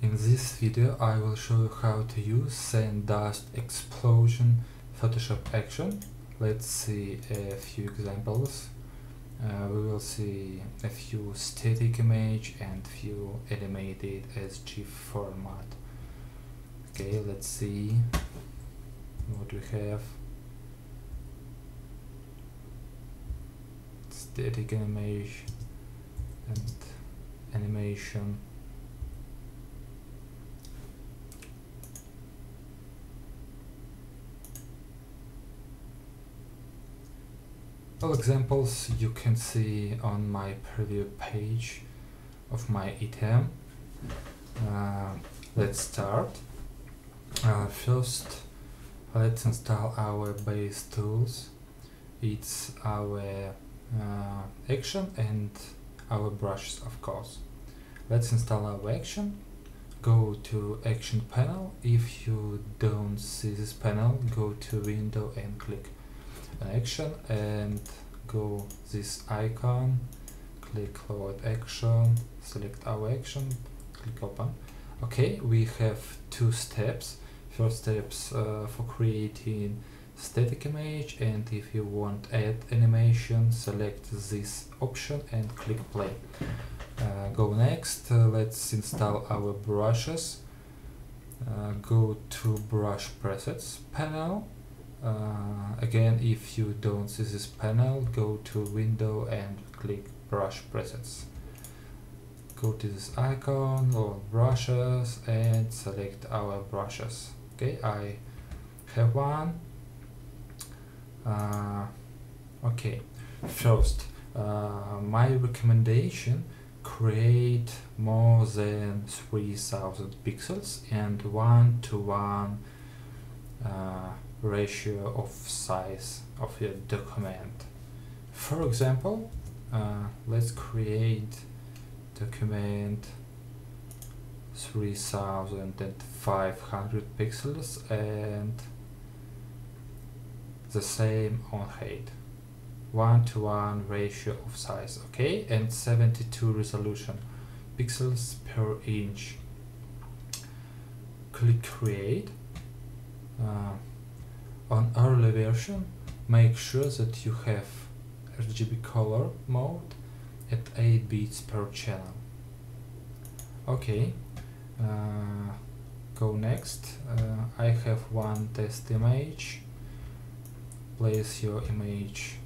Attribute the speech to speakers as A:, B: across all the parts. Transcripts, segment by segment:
A: In this video I will show you how to use sand dust explosion Photoshop action. Let's see a few examples. We will see a few static image and few animated as GIF format. Okay, let's see what we have. Static image and animation. All examples you can see on my preview page of my item. Let's start. First, let's install our base tools. It's our action and our brushes, of course. Let's install our action. Go to action panel. If you don't see this panel, go to window and click an action and go this icon, click load action, select our action, click open. Okay, we have two steps. First steps for creating static image, and if you want add animation, select this option and click play. Go next, let's install our brushes. Go to brush presets panel. Again, if you don't see this panel, go to window and click brush presets. Go to this icon or brushes and select our brushes. Okay, I have one. Okay, first, my recommendation: create more than 3000 pixels and 1:1 ratio of size of your document. For example, let's create document 3500 pixels and the same on height, 1:1 ratio of size, okay, and 72 resolution pixels per inch. Click create. On early version, make sure that you have RGB color mode at 8 bits per channel. Okay, go next. I have one test image. Place your image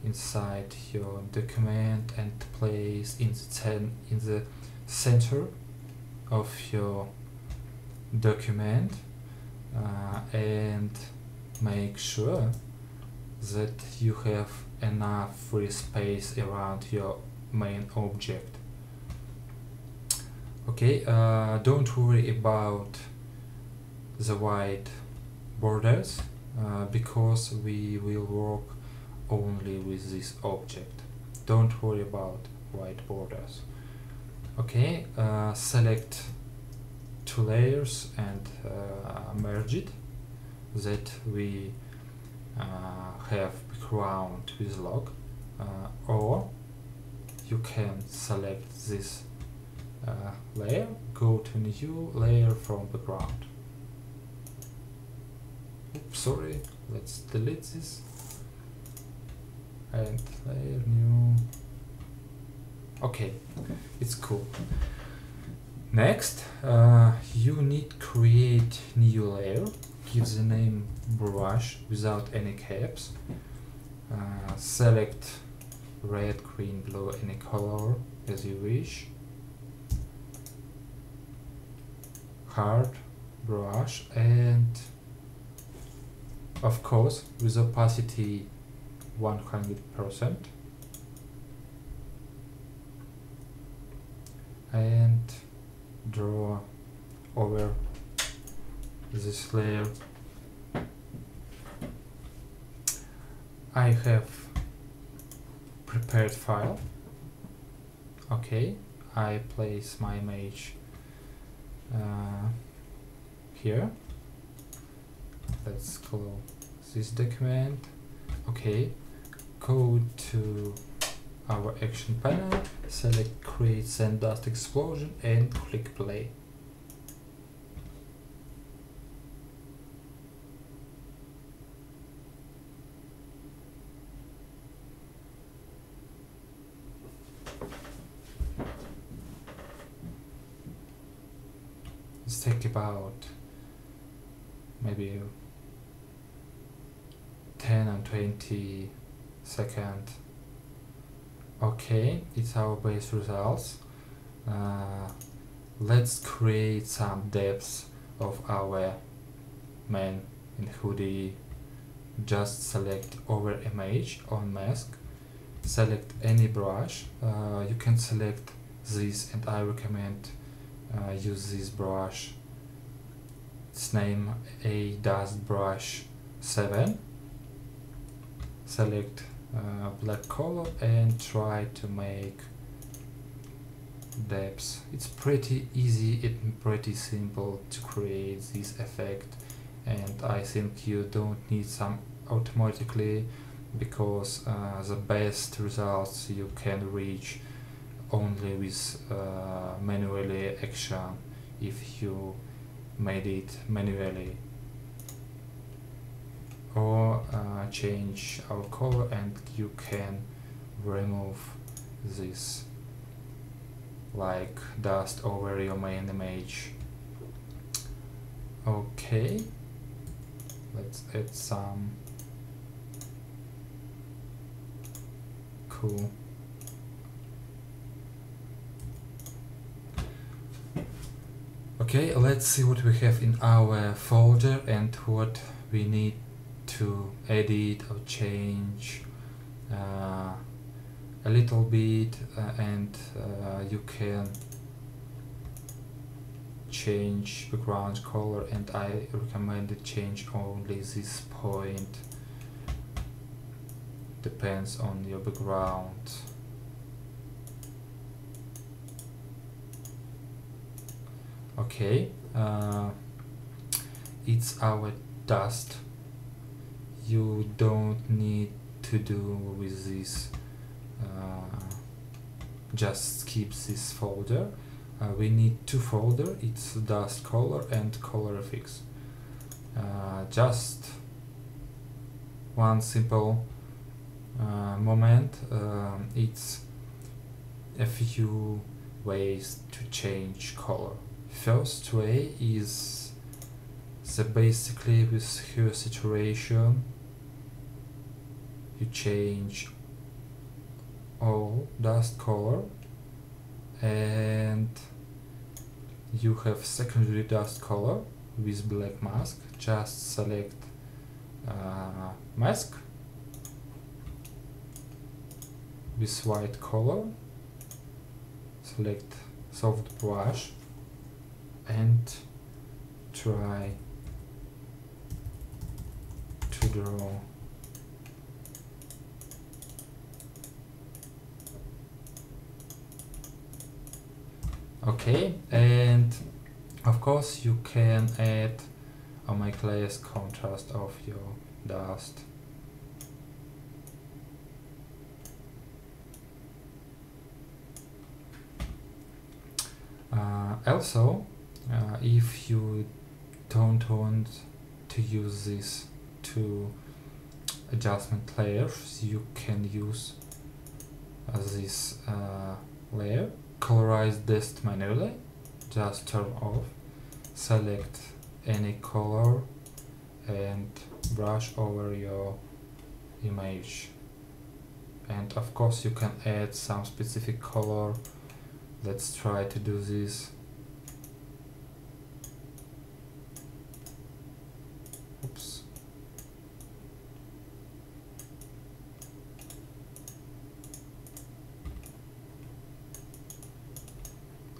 A: inside your document and place in the center of your document, and make sure that you have enough free space around your main object. Okay, don't worry about the white borders because we will work only with this object. Don't worry about white borders. Okay, select two layers and merge it, that we have background with log, or you can select this layer, go to new layer from background. Oops, sorry, let's delete this and layer new. Okay, it's cool. Next, you need create new layer. Give the name brush without any caps. Select red, green, blue, any color as you wish. Hard brush, and of course with opacity 100%. And draw over this layer. I have prepared file. Okay, I place my image here. Let's close this document. Okay, go to our action panel, select create sand dust explosion and click play. Let's take about maybe 10 and 20 seconds. Okay, it's our base results. Let's create some depths of our man in hoodie. Just select over image on mask, select any brush. You can select this, and I recommend use this brush. Its name A Dust Brush 7. Select black color and try to make depths. It's pretty easy and pretty simple to create this effect, and I think you don't need some automatically, because the best results you can reach only with manually action if you made it manually. Or change our color and you can remove this like dust over your main image. Okay, let's add some cool. Okay, let's see what we have in our folder and what we need to edit or change a little bit, and you can change background color, and I recommend to change only this point. Depends on your background. Okay, it's our dust. You don't need to do with this, just skip this folder. We need two folders, it's dust color and color effects. Just one simple moment. It's a few ways to change color. First way is basically with hue saturation. You change all dust color, and you have secondary dust color with black mask. Just select mask with white color, select soft brush and try to draw okay, and of course you can add or make less contrast of your dust. Also, if you don't want to use these two adjustment layers, you can use this layer, colorize dust manually. Just turn off, select any color and brush over your image, and of course you can add some specific color. Let's try to do this. Oops.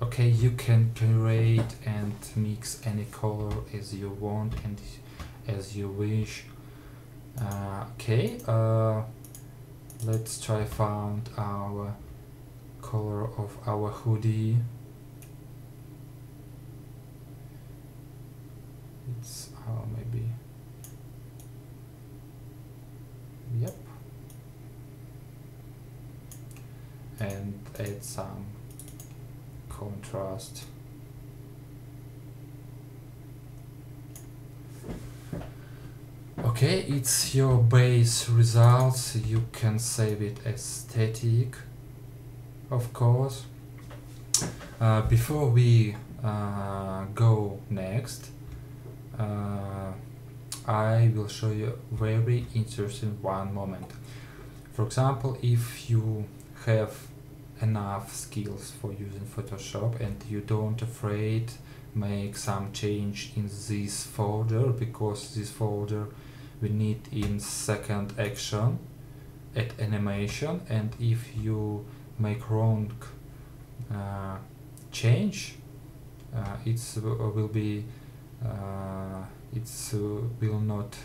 A: Okay, you can create and mix any color as you want and as you wish. Okay, let's try find our color of our hoodie. It's maybe, yep, and add some contrast. Okay, it's your base results. You can save it as static, of course. Before we go next, I will show you very interesting one moment. For example, if you have enough skills for using Photoshop and you don't afraid make some change in this folder, because this folder we need in second action at animation, and if you make wrong change, it's will be it's will not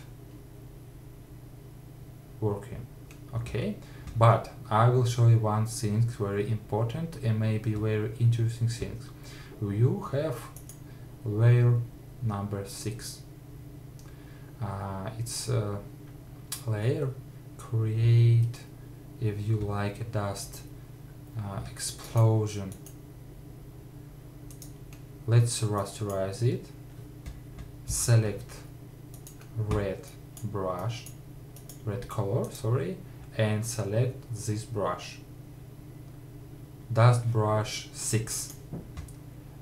A: working. Okay, but I will show you one thing very important and maybe very interesting things. You have layer number 6. It's a layer create, if you like, a dust explosion. Let's rasterize it. Select red brush, red color, sorry, and select this brush, dust brush 6,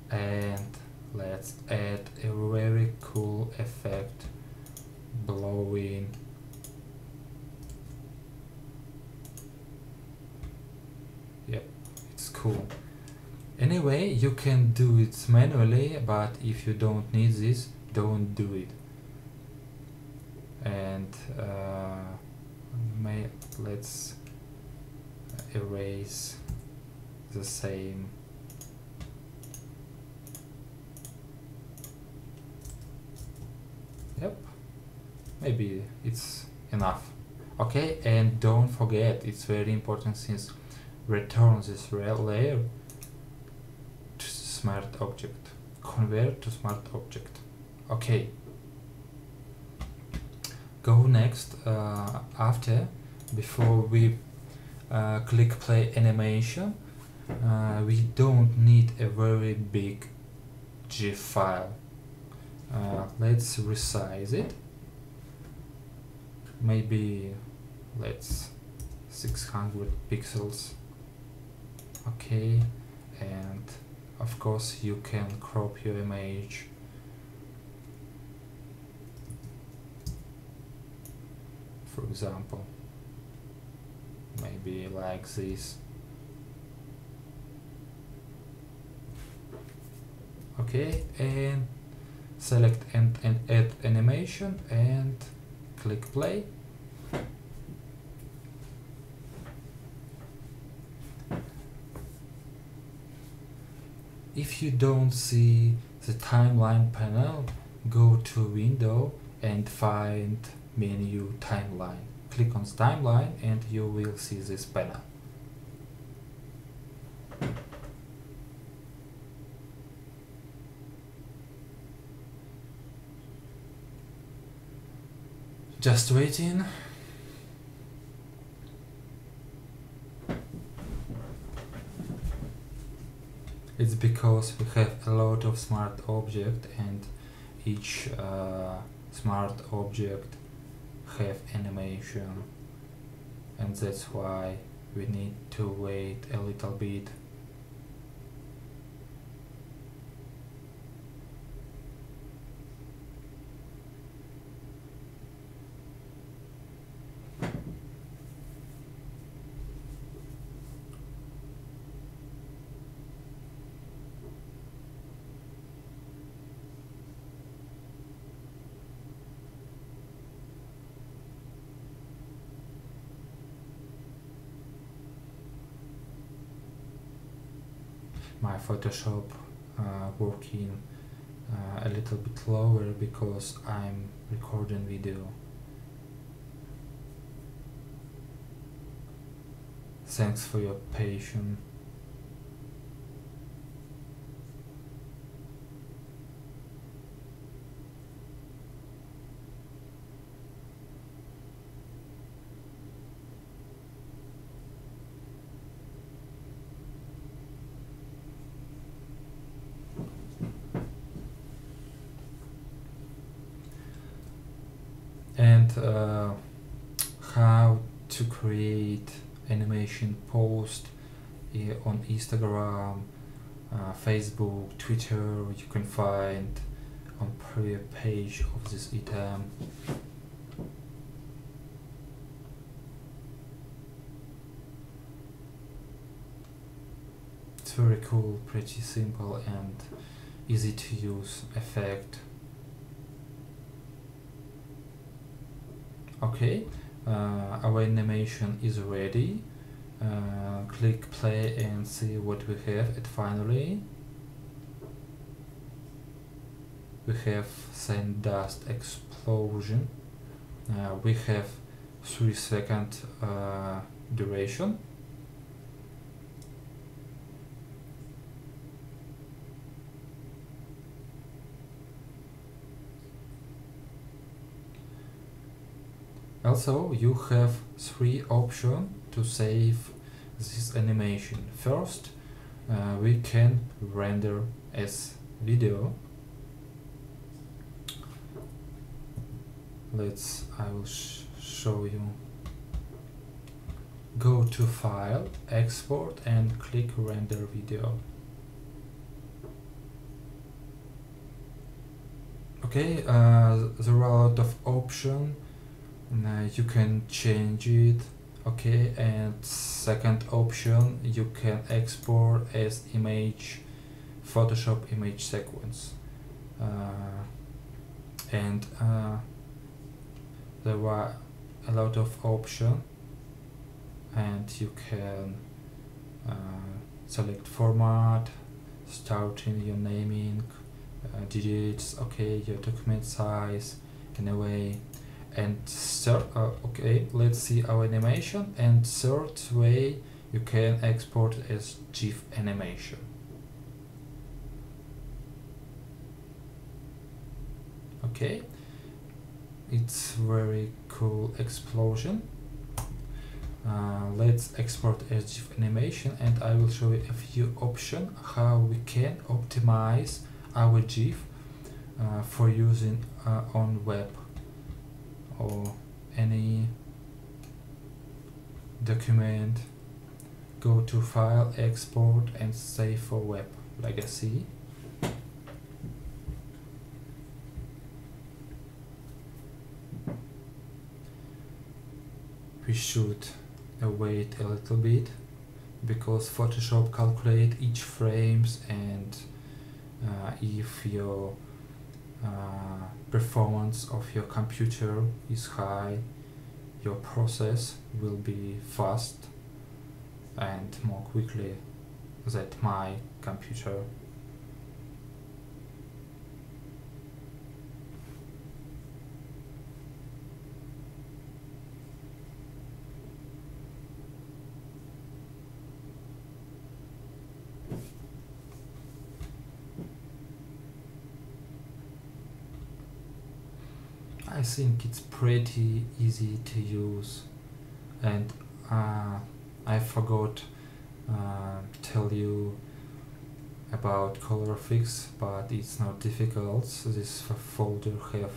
A: and let's add a very cool effect, blowing. Yep, it's cool. Anyway, you can do it manually, but if you don't need this, don't do it. And let's erase the same. Yep, maybe it's enough. Okay, and don't forget, it's very important, since return this layer to smart object, convert to smart object. Okay, go next. Before we click play animation, we don't need a very big GIF file. Let's resize it. Maybe let's 600 pixels. Okay, and of course you can crop your image. For example, maybe like this. Okay, and select and add animation and click play. If you don't see the timeline panel, go to window and find menu timeline. Click on timeline and you will see this panel. Just waiting. It's because we have a lot of smart object, and each smart object have animation, and that's why we need to wait a little bit. My Photoshop working a little bit lower because I'm recording video. Thanks for your patience. And how to create animation post on Instagram Facebook, Twitter, you can find on preview page of this item. It's very cool, pretty simple and easy to use effect. Okay, our animation is ready. Click play and see what we have. And finally we have sand dust explosion. We have 3-second duration. Also, you have 3 options to save this animation. First, we can render as video. I will show you. Go to File, Export, and click Render Video. Okay, there are a lot of options. You can change it. Okay, and second option, you can export as image, Photoshop image sequence, and there are a lot of options, and you can select format, starting your naming, digits, okay, your document size, anyway. And okay, let's see our animation. And third way, you can export as GIF animation. Okay, it's very cool explosion. Let's export as GIF animation, and I will show you a few options how we can optimize our GIF for using on web or any document. Go to File, Export, and Save for Web Legacy. We should wait a little bit because Photoshop calculates each frames, and if your performance of your computer is high, your process will be fast and more quickly than my computer. I think it's pretty easy to use, and I forgot tell you about color fix, but it's not difficult. So this folder have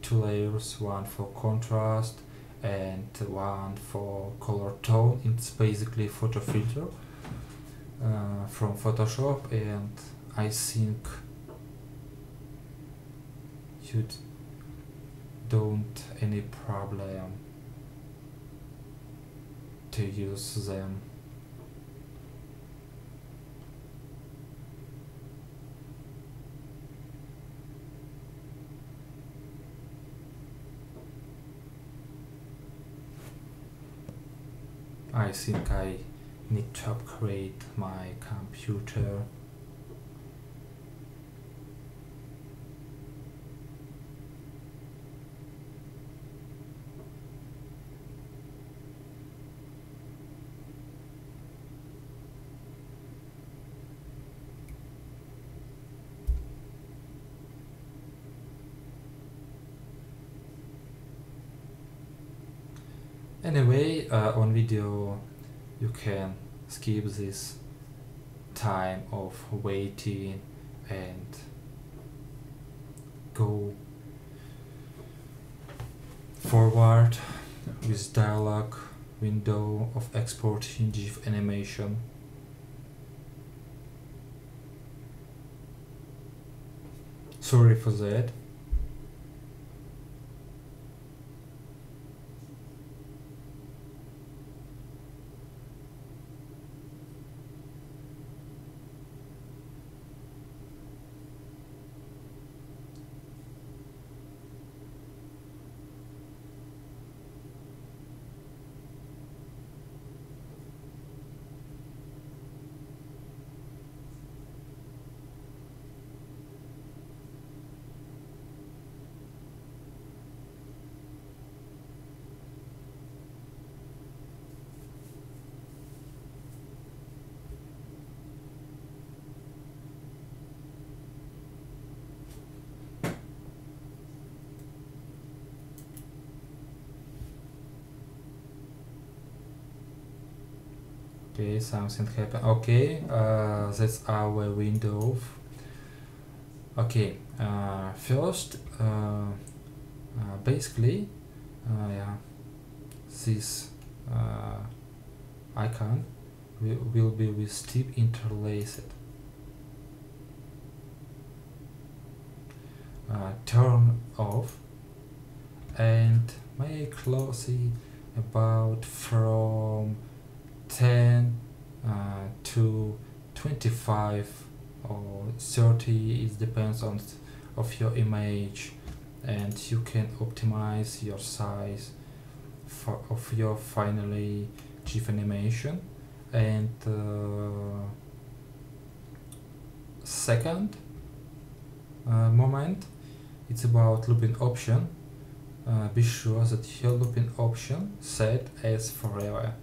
A: 2 layers, one for contrast and one for color tone. It's basically photo filter from Photoshop, and I think you don't any problem to use them. I think I need to upgrade my computer. Anyway, on video you can skip this time of waiting and go forward with dialog window of exporting GIF animation. Sorry for that. Okay, something happened. Okay, that's our window. Okay, first, basically, yeah, this icon will be with step interlaced. Turn off and make closely about from 10 to 25 or 30. It depends on of your image, and you can optimize your size of your finally GIF animation. And second moment, it's about looping option. Be sure that your looping option set as forever.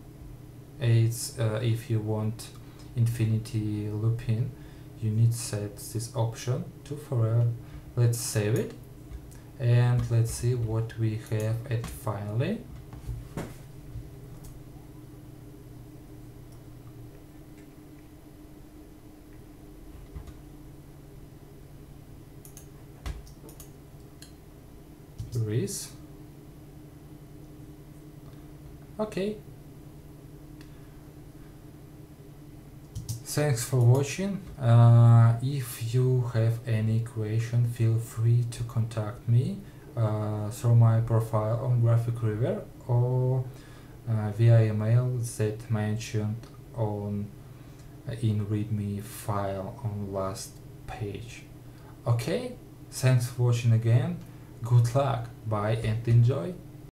A: It's if you want infinity looping, you need to set this option to forever. Let's save it and let's see what we have at finally. Here is. Okay. Thanks for watching. If you have any question, feel free to contact me through my profile on Graphic River or via email that mentioned on in README file on last page. Okay, thanks for watching again. Good luck, bye and enjoy.